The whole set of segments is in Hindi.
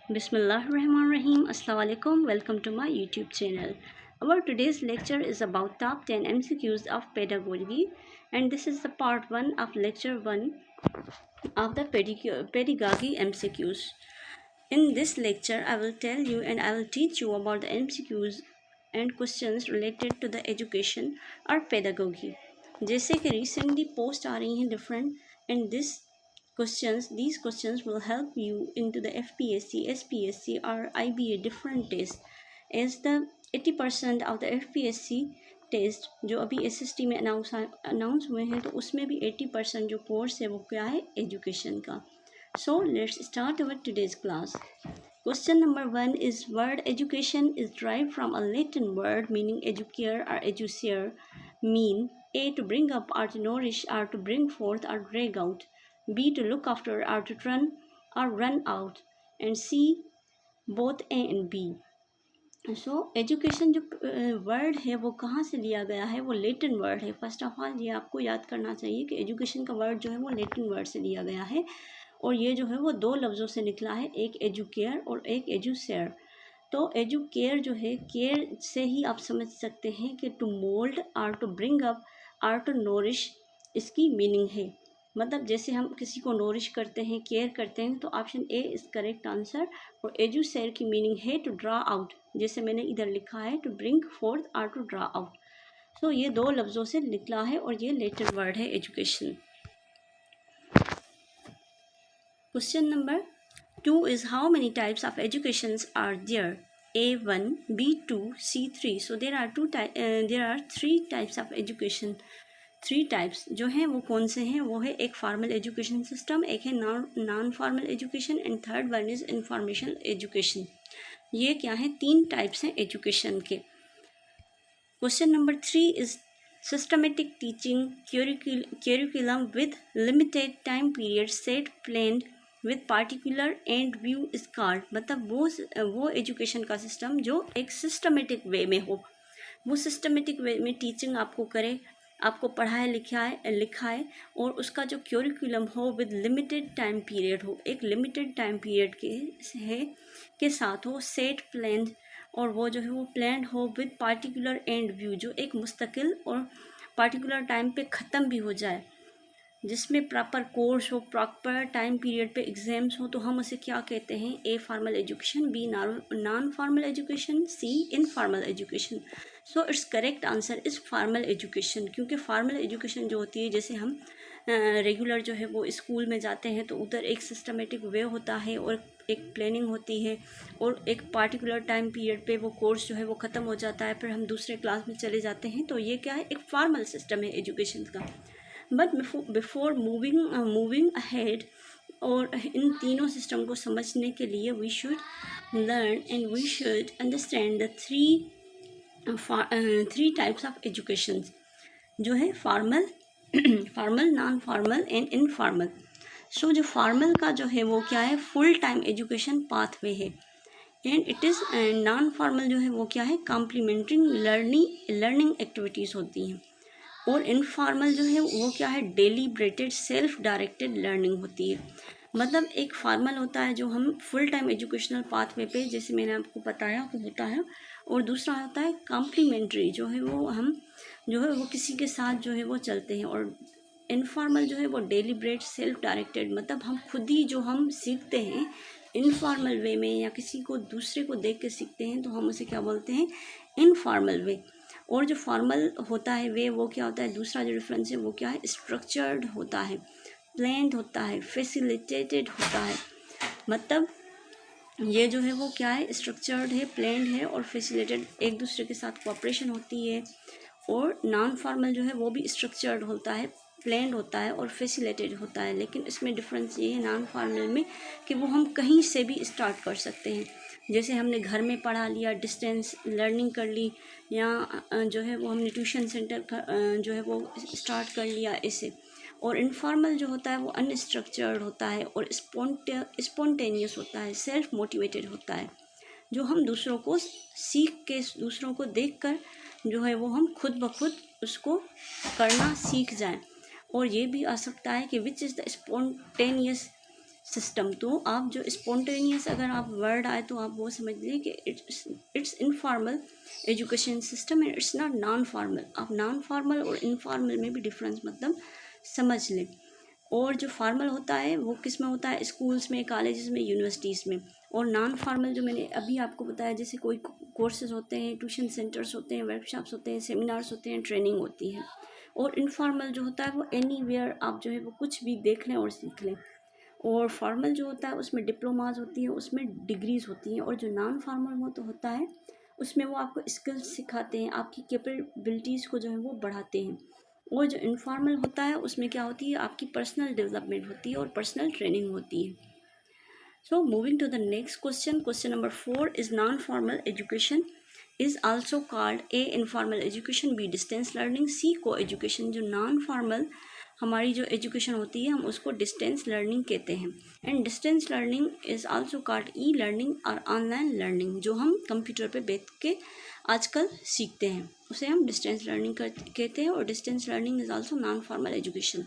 Bismillahirrahmanirrahim. Assalamu alaikum. Welcome to my YouTube channel. Our today's lecture is about top 10 MCQs of pedagogy, and this is the part 1 of lecture 1 of the pedagogy MCQs. In this lecture, I will tell you and I will teach you about the MCQs and questions related to the education or pedagogy. जैसे कि recently post आ रही हैं different, and these questions will help you into the FPSC, SPSC or IBA different tests, as the 80% of the FPSC test जो अभी SST में अनाउंस हुए हैं, तो उसमें भी 80% जो कोर्स है वो क्या है, एजुकेशन का. So let's start our today's class. Question number 1 is word education is derived from a Latin word meaning educare or educere, mean A to bring up or to nourish or to bring forth or drag out, B to look after or to run or run out, and C both A and B. So education जो वर्ड है वो कहाँ से लिया गया है, वो लेटिन वर्ड है. फर्स्ट ऑफ ऑल ये आपको याद करना चाहिए कि एजुकेशन का वर्ड जो है वो लेटिन वर्ड से लिया गया है, और ये जो है वो दो लफ्ज़ों से निकला है, एक एजुकेयर और एक एजुसेयर. तो एजुकेयर जो है, केयर से ही आप समझ सकते हैं कि टू मोल्ड और टू ब्रिंग अप और टू नोरिश इसकी मीनिंग है. मतलब जैसे हम किसी को नोरिश करते हैं, केयर करते हैं, तो option A is correct answer. और एजुसेयर की मीनिंग है टू ड्रा आउट, जैसे मैंने इधर लिखा है टू ब्रिंग फोर्थ और टू ड्रा आउट. सो ये दो लफ्ज़ों से निकला है और ये लेटर वर्ड है education. Question number 2 is how many types of educations are there? A1, B2, C3. So there are three types of education. 3 types जो हैं वो कौन से हैं, वो है एक फॉर्मल एजुकेशन सिस्टम, एक है non formal education, and third one is informational education. ये क्या है, 3 टाइप्स हैं एजुकेशन के. Question number 3 is systematic teaching curriculum with limited time period set planned with particular end view is called. मतलब वो एजुकेशन का सिस्टम जो एक सिस्टमेटिक वे में हो, वो सिस्टमेटिक वे में टीचिंग आपको करे, आपको पढ़ाए लिखाए और उसका जो क्यूरिकुलम हो विद लिमिटेड टाइम पीरियड हो, एक लिमिटेड टाइम पीरियड के साथ हो, सेट प्लान, और वो जो है वो प्लान हो विद पार्टिकुलर एंड व्यू, जो एक मुस्तकिल और पार्टिकुलर टाइम पे ख़त्म भी हो जाए, जिसमें प्रॉपर कोर्स हो, प्रॉपर टाइम पीरियड पे एग्ज़ाम्स हो, तो हम उसे क्या कहते हैं, A formal education, B non formal education, C informal education. So it's correct answer is formal education, क्योंकि फॉर्मल एजुकेशन जो होती है, जैसे हम रेगुलर जो है वो स्कूल में जाते हैं, तो उधर एक सिस्टमेटिक वे होता है और एक प्लानिंग होती है, और एक पार्टिकुलर टाइम पीरियड पे वो कोर्स जो है वो ख़त्म हो जाता है, फिर हम दूसरे क्लास में चले जाते हैं. तो ये क्या है, एक फॉर्मल सिस्टम है एजुकेशन का. बट बिफोर मूविंग अहेड, और इन तीनों सिस्टम को समझने के लिए we should learn and we should understand the three types of education, जो है formal, non formal and informal. So जो फॉर्मल का जो है वो क्या है, फुल टाइम एजुकेशन पाथवे है, and it is non formal जो है वो क्या है, कॉम्प्लीमेंट्री लर्निंग एक्टिविटीज़ होती हैं. और इनफॉर्मल जो है वो क्या है, डेलीब्रेटेड सेल्फ डायरेक्टेड लर्निंग होती है. मतलब एक फॉर्मल होता है जो हम फुल टाइम एजुकेशनल पाथवे पे, जैसे मैंने आपको बताया वो होता है, और दूसरा होता है कॉम्प्लीमेंट्री, जो है वो हम जो है वो किसी के साथ जो है वो चलते हैं. और इनफॉर्मल जो है वो डेलीब्रेट सेल्फ डायरेक्टेड, मतलब हम खुद ही जो हम सीखते हैं इनफॉर्मल वे में, या किसी को दूसरे को देख के सीखते हैं, तो हम उसे क्या बोलते हैं, इनफॉर्मल वे. और जो फॉर्मल होता है वे, वो क्या होता है, दूसरा जो डिफरेंस है वो क्या है, स्ट्रक्चर्ड होता है, प्लान्ड होता है, फैसिलिटेटेड होता है. मतलब ये जो है वो क्या है, स्ट्रक्चर्ड है, प्लान्ड है और फैसिलिटेटेड, एक दूसरे के साथ कोऑपरेशन होती है. और नॉन फॉर्मल जो है वो भी स्ट्रक्चर्ड होता है, प्लान्ड होता है और फैसिलिटेटेड होता है. लेकिन इसमें डिफरेंस ये है नॉन फॉर्मल में कि वो हम कहीं से भी स्टार्ट कर सकते हैं, जैसे हमने घर में पढ़ा लिया, डिस्टेंस लर्निंग कर ली, या जो है वो हमने ट्यूशन सेंटर जो है वो स्टार्ट कर लिया ऐसे. और इनफॉर्मल जो होता है वो अनस्ट्रक्चर्ड होता है और स्पॉन्टेनियस होता है, सेल्फ मोटिवेटेड होता है, जो हम दूसरों को सीख के, दूसरों को देखकर जो है वो हम खुद ब खुद उसको करना सीख जाएं. और ये भी आ सकता है कि which is the spontaneous system. तो आप जो स्पॉन्टेनियस अगर आप वर्ड आए तो आप वो समझ लें कि it's informal education system and it's not non formal. आप नॉन फॉर्मल और इनफॉर्मल में भी डिफरेंस मतलब समझ लें। और जो फार्मल होता है वो किस में होता है, स्कूल्स में, कॉलेजेस में, यूनिवर्सिटीज़ में। और नॉन फार्मल जो मैंने अभी आपको बताया, जैसे कोई कोर्सेज होते हैं, ट्यूशन सेंटर्स होते हैं, वर्कशॉप्स होते हैं, सेमिनार्स होते हैं, ट्रेनिंग होती है। और इनफॉर्मल जो होता है वो एनीवेयर आप जो है वो कुछ भी देख लें और सीख लें। और फॉर्मल जो होता है उसमें डिप्लोमाज होती हैं, उसमें डिग्रीज होती हैं। और जो नॉन फॉर्मल वो तो होता है उसमें वो आपको स्किल्स सिखाते हैं, आपकी कैपेबिलिटीज़ को जो है वो बढ़ाते हैं। और जो इनफॉर्मल होता है उसमें क्या होती है, आपकी पर्सनल डेवलपमेंट होती है और पर्सनल ट्रेनिंग होती है। So moving to the next question, question number 4 is non-formal education is also called A informal education, B distance learning, C co-education। जो non-formal हमारी जो एजुकेशन होती है हम उसको डिस्टेंस लर्निंग कहते हैं। And distance learning is also called e learning और ऑनलाइन लर्निंग, जो हम कंप्यूटर पे बैठ के आजकल सीखते हैं उसे हम डिस्टेंस लर्निंग कहते हैं। और distance learning is also known formal education.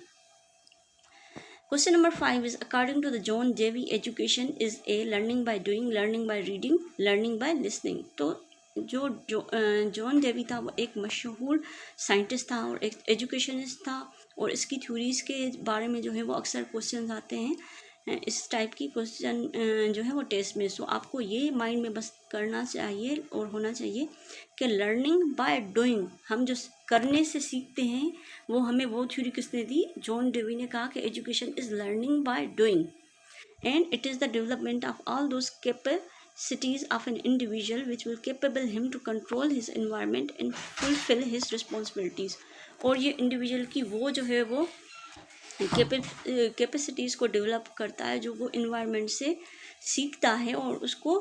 Question number 5 is according to the John Dewey, education is a learning by doing, learning by reading, learning by listening। तो जो जॉन डेवी था वो एक मशहूर साइंटिस्ट था और एक एजुकेशनिस्ट था। और इसकी थ्योरीज़ के बारे में जो है वो अक्सर क्वेश्चन आते हैं, इस टाइप की क्वेश्चन जो है वो टेस्ट में। सो आपको ये माइंड में बस करना चाहिए और होना चाहिए कि लर्निंग बाय डूइंग, हम जो करने से सीखते हैं वो हमें वो थ्योरी किसने दी, जॉन डेवी ने कहा कि education is learning by doing and it is the development of all those capacities of an individual which will capable him to control his environment and fulfil his responsibilities. और ये इंडिविजुअल की वो जो है वो कैपेसिटीज़ को डेवलप करता है जो वो इन्वायरमेंट से सीखता है और उसको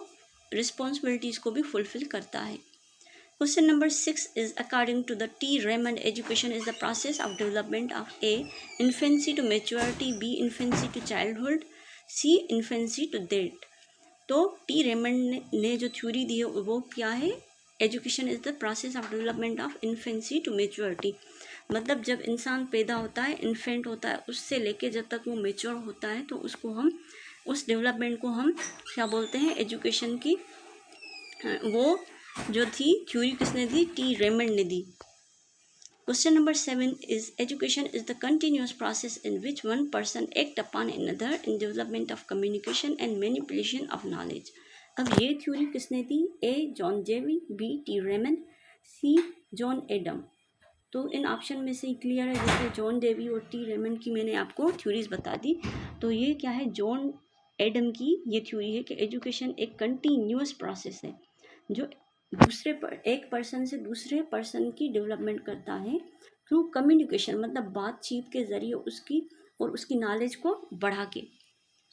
रिस्पॉन्सिबिलिटीज़ को भी फुलफिल करता है। Question number 6 is according to the T. Raymond, education is the process of development of A. infancy to maturity, B. infancy to childhood, C. infancy to death। तो टी रेमंड ने जो थ्योरी दी है वो क्या है, education is the process of development of infancy to maturity. मतलब जब इंसान पैदा होता है, इन्फेंट होता है, उससे लेके जब तक वो मेच्योर होता है तो उसको हम उस डेवलपमेंट को हम क्या बोलते हैं, एजुकेशन की वो जो थी थ्योरी किसने दी, टी रेमंड ने दी। Question number 7 is education is the continuous process in which one person act upon another in development of communication and manipulation of knowledge. अब ये थ्योरी किसने दी, A John Dewey, B T Raymond, C John Adam. तो इन ऑप्शन में से क्लियर है, जैसे जॉन डेवी और टी रेमंड की मैंने आपको थ्योरीज बता दी। तो ये क्या है, जॉन एडम की ये थ्योरी है कि एजुकेशन एक कंटिन्यूस प्रोसेस है जो एक पर्सन से दूसरे पर्सन की डेवलपमेंट करता है थ्रू कम्युनिकेशन, मतलब बातचीत के ज़रिए उसकी और उसकी नॉलेज को बढ़ा के।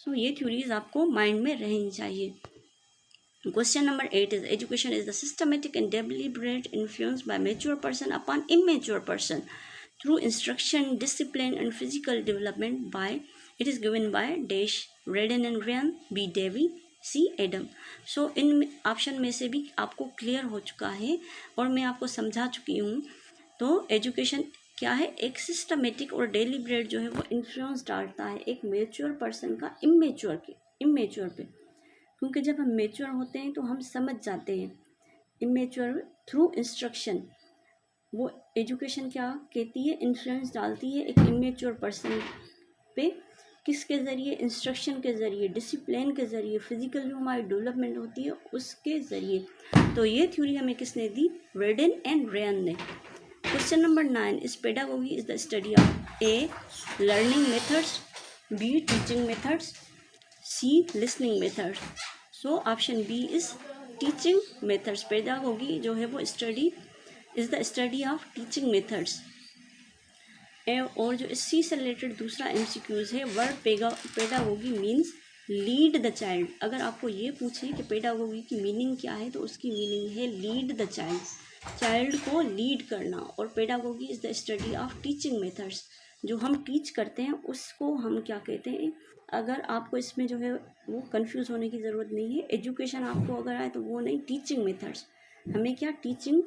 सो ये थ्योरीज आपको माइंड में रहनी चाहिए। Question number 8 is education is the systematic and deliberate influence by mature person upon immature person through instruction, discipline and physical development by it is given by Dash, Redden and Ryan, B. Davy, C. Adam। So in option में से भी आपको क्लियर हो चुका है और मैं आपको समझा चुकी हूँ। तो एजुकेशन क्या है, एक सिस्टमेटिक और डेलिब्रेट जो है वो इन्फ्लुएंस डालता है एक मेच्योर पर्सन का इमेच्योर पे। क्योंकि जब हम मेच्योर होते हैं तो हम समझ जाते हैं। इमेच्योर थ्रू इंस्ट्रक्शन, वो एजुकेशन क्या कहती है, इन्फ्लुएंस डालती है एक इमेच्योर पर्सन पे, किसके ज़रिए, इंस्ट्रक्शन के ज़रिए, डिसिप्लिन के ज़रिए, फिजिकल जो हमारी डेवलपमेंट होती है उसके ज़रिए। तो ये थ्योरी हमें किसने दी, रेडन एंड रेयन ने। Question number 9 is pedagogy is the study of A learning methods, be teaching methods, C. listening methods। So option B is teaching methods। Pedagogy जो है वो study is the study of teaching methods. और जो इसी से रिलेटेड दूसरा MCQs है, word pedagogy means lead the child. अगर आपको ये पूछे कि पेडागोगी की मीनिंग क्या है तो उसकी मीनिंग है लीड द चाइल्ड, चाइल्ड को लीड करना। और pedagogy is the study of teaching methods, जो हम टीच करते हैं उसको हम क्या कहते हैं। अगर आपको इसमें जो है वो कंफ्यूज होने की ज़रूरत नहीं है, एजुकेशन आपको अगर आए तो वो नहीं, टीचिंग मेथड्स हमें क्या टीचिंग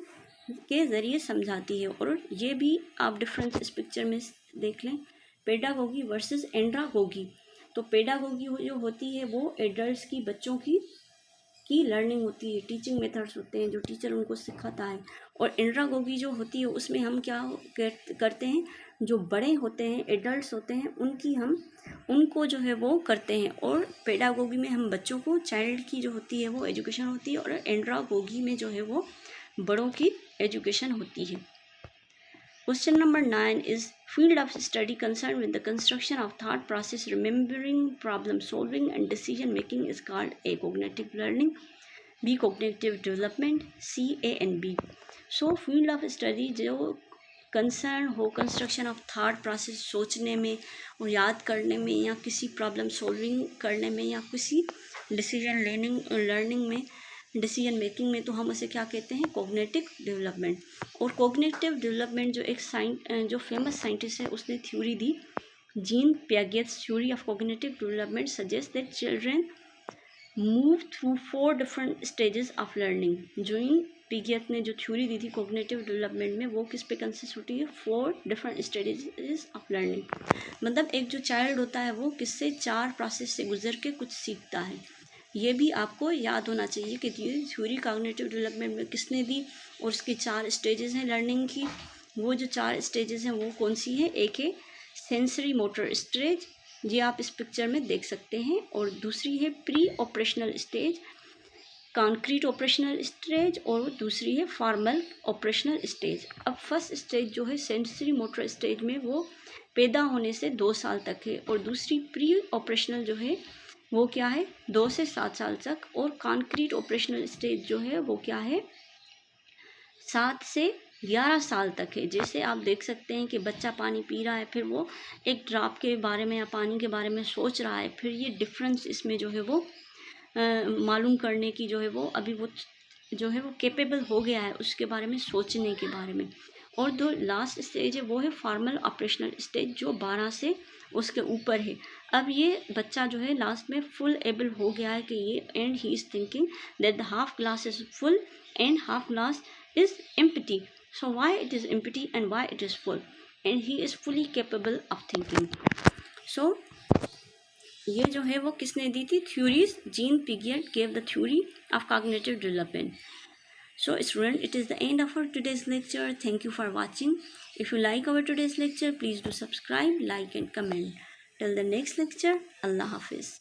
के ज़रिए समझाती है। और ये भी आप डिफरेंस इस पिक्चर में देख लें, पेडागोगी वर्सेस एंड्रागोगी। तो पेडागोगी जो होती है वो एडल्ट्स की, बच्चों की लर्निंग होती है, टीचिंग मेथड्स होते हैं जो टीचर उनको सिखाता है। और एंड्रागोगी जो होती है उसमें हम क्या करते हैं, जो बड़े होते हैं, एडल्ट्स होते हैं, उनको जो है वो करते हैं। और पेडागोगी में हम बच्चों को, चाइल्ड की जो होती है वो एजुकेशन होती है, और एंड्रागोगी में जो है वो बड़ों की एजुकेशन होती है। Question number 9 is field of study concerned with the construction of thought process, remembering, problem solving and decision making is called A. Cognitive learning, B. Cognitive development, C, A and B. So field of study जो कंसर्न हो कंस्ट्रक्शन ऑफ थाट प्रोसेस, सोचने में और याद करने में, या किसी प्रॉब्लम सॉल्विंग करने में, या किसी डिसीजन लर्निंग में, डिसीजन मेकिंग में, तो हम उसे क्या कहते हैं, कोग्निटिव डेवलपमेंट। और कोग्निटिव डेवलपमेंट जो जो फेमस साइंटिस्ट है उसने थ्योरी दी, Jean Piaget's theory of cognitive development suggest that children move through 4 different stages of learning. Jean Piaget ने जो थ्योरी दी थी कोग्निटिव डेवलपमेंट में, वो किस पे कंसिस्ट होती है, 4 डिफरेंट स्टेजेस ऑफ लर्निंग। मतलब एक जो चाइल्ड होता है वो किससे, 4 प्रोसेस से गुजर के कुछ सीखता है। ये भी आपको याद होना चाहिए कि ये थ्योरी कॉग्निटिव डेवलपमेंट में किसने दी, और उसकी 4 स्टेजेस हैं लर्निंग की। वो जो 4 स्टेजेस हैं वो कौन सी है, एक है सेंसरी मोटर स्टेज, ये आप इस पिक्चर में देख सकते हैं, और दूसरी है pre operational stage, concrete operational stage, और दूसरी है फॉर्मल ऑपरेशनल स्टेज। अब फर्स्ट स्टेज जो है सेंसरी मोटर स्टेज में वो पैदा होने से 2 साल तक है, और दूसरी प्री ऑपरेशनल जो है वो क्या है, 2 से 7 साल तक, और कॉन्क्रीट ऑपरेशनल स्टेज जो है वो क्या है, 7 से 11 साल तक है। जैसे आप देख सकते हैं कि बच्चा पानी पी रहा है, फिर वो एक ड्रॉप के बारे में या पानी के बारे में सोच रहा है, फिर ये डिफरेंस इसमें जो है वो मालूम करने की जो है वो अभी वो जो है वो कैपेबल हो गया है उसके बारे में, सोचने के बारे में। और जो लास्ट स्टेज है वो है फॉर्मल ऑपरेशनल स्टेज, जो 12 से उसके ऊपर है। अब ये बच्चा जो है लास्ट में फुल एबल हो गया है कि ये, and he is thinking that the half glass is full and half glass is empty, so why it is empty and why it is full, and he is fully capable of thinking. So ये जो है वो किसने दी थी, theories, Jean Piaget gave the theory of cognitive development. So student, it is the end of our today's lecture. Thank you for watching. If you like our today's lecture, please do subscribe, like and comment. Till the next lecture, Allah Hafiz.